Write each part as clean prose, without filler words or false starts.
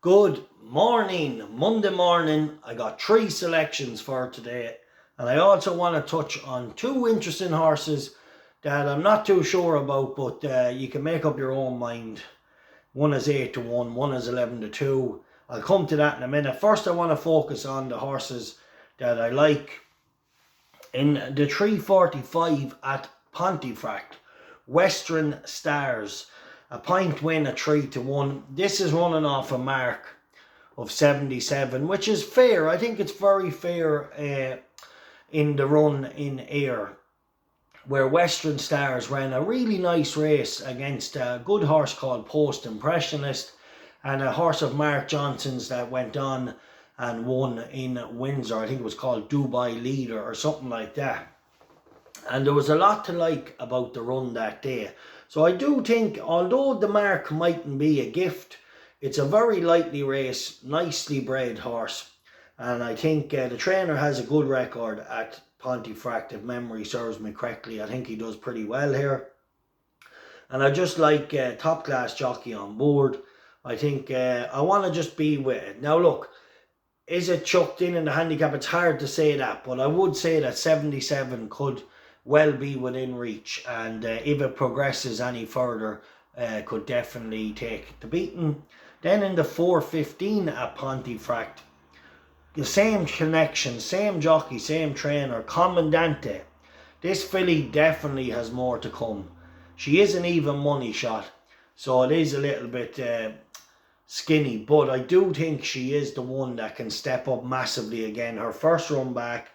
Good morning, Monday morning. I got 3 selections for today, and I also want to touch on 2 interesting horses that I'm not too sure about, but you can make up your own mind. One is 8-1, one is 11-2. I'll come to that in a minute. First, I want to focus on the horses that I like. In the 345 at Pontefract, Western Stars, a point win at 3-1. This is running off a mark of 77, which is fair. I think it's very fair in the run in air, where Western Stars ran a really nice race against a good horse called Post Impressionist and a horse of Mark Johnson's that went on and won in Windsor. I think it was called Dubai Leader or something like that. And there was a lot to like about the run that day. So I do think, although the mark mightn't be a gift, it's a very lightly raced, nicely bred horse. And I think the trainer has a good record at Pontefract, if memory serves me correctly. I think he does pretty well here. And I just like top class jockey on board. I think I want to just be with it. Now look, is it chucked in the handicap? It's hard to say that, but I would say that 77 could well be within reach, and if it progresses any further, could definitely take the beating. Then in the 415 at Pontefract, the same connection, same jockey, same trainer, Commandment. This filly definitely has more to come. She is an even money shot, so it is a little bit skinny, but I do think she is the one that can step up massively again. Her first run back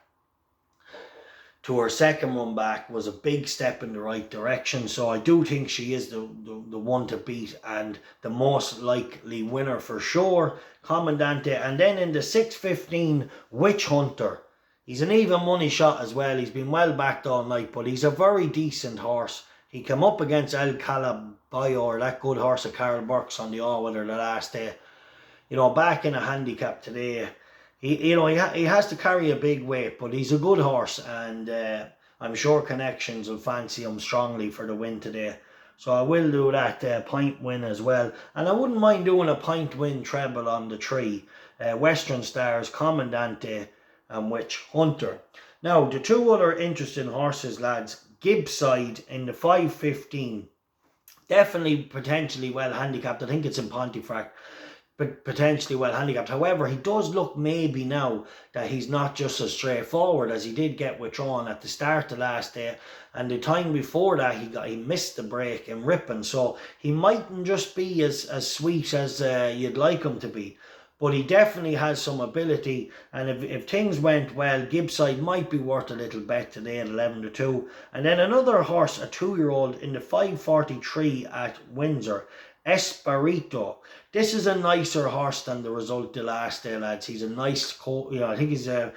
to her second run back was a big step in the right direction, so I do think she is the one to beat and the most likely winner for sure, Commandment. And then in the 615 Witch Hunter, he's an even money shot as well. He's been well backed all night, but he's a very decent horse. He came up against El Calabayor, that good horse of Carl Burke's on the all-weather the last day. You know, back in a handicap today. He has to carry a big weight, but he's a good horse, and I'm sure Connections will fancy him strongly for the win today. So I will do that point win as well. And I wouldn't mind doing a point win treble on the 3. Western Stars, Commandment and Witch Hunter. Now, the 2 other interesting horses, lads. Gibside in the 515. Definitely potentially well handicapped. I think it's in Pontefract. But potentially well handicapped. However, he does look maybe now that he's not just as straightforward as he did get withdrawn at the start of last day, and the time before that he missed the break in Ripon, so he mightn't just be as sweet as you'd like him to be, but he definitely has some ability, and if things went well, Gibbside might be worth a little bet today at 11-2. And then another horse, a 2-year-old in the 543 at Windsor, Espirito. This is a nicer horse than the result the last day, lads. He's a nice, I think he's a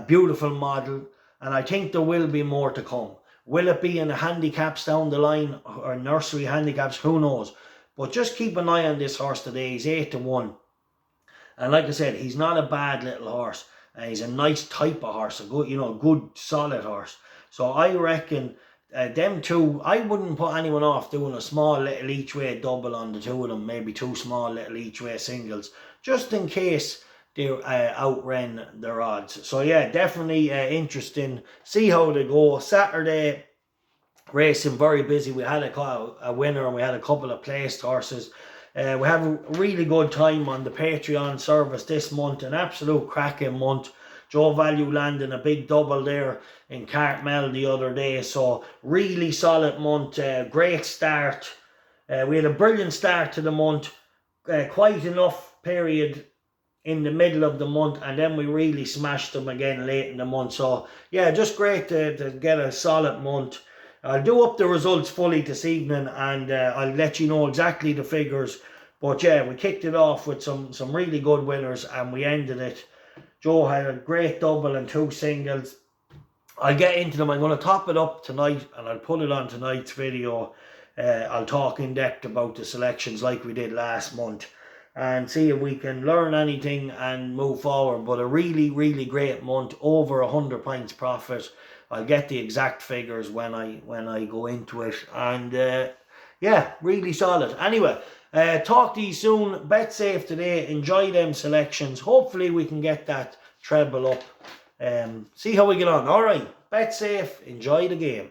beautiful model, and I think there will be more to come. Will it be in the handicaps down the line or nursery handicaps? Who knows? But just keep an eye on this horse today. He's 8-1, and like I said, he's not a bad little horse, and he's a nice type of horse, a good, good solid horse. So I reckon. Them 2, I wouldn't put anyone off doing a small little each way double on the 2 of them, maybe 2 small little each way singles, just in case they outran their odds. So yeah, definitely interesting. See how they go. Saturday racing very busy. We had a winner and we had a couple of placed horses. We have a really good time on the Patreon service this month, an absolute cracking month. Joe Value landing a big double there in Cartmel the other day. So really solid month, great start. We had a brilliant start to the month, quite enough period in the middle of the month, and then we really smashed them again late in the month. So yeah, just great to get a solid month. I'll do up the results fully this evening, and I'll let you know exactly the figures. But yeah, we kicked it off with some really good winners, and we ended it. Joe had a great double and 2 singles. I'll get into them. I'm going to top it up tonight, and I'll put it on tonight's video. I'll talk in depth about the selections like we did last month, and see if we can learn anything and move forward. But a really, really great month, over 100 points profit. I'll get the exact figures when I go into it, and yeah, really solid. Anyway, Talk to you soon. Bet safe today. Enjoy them selections. Hopefully we can get that treble up. See how we get on. Alright, bet safe. Enjoy the game.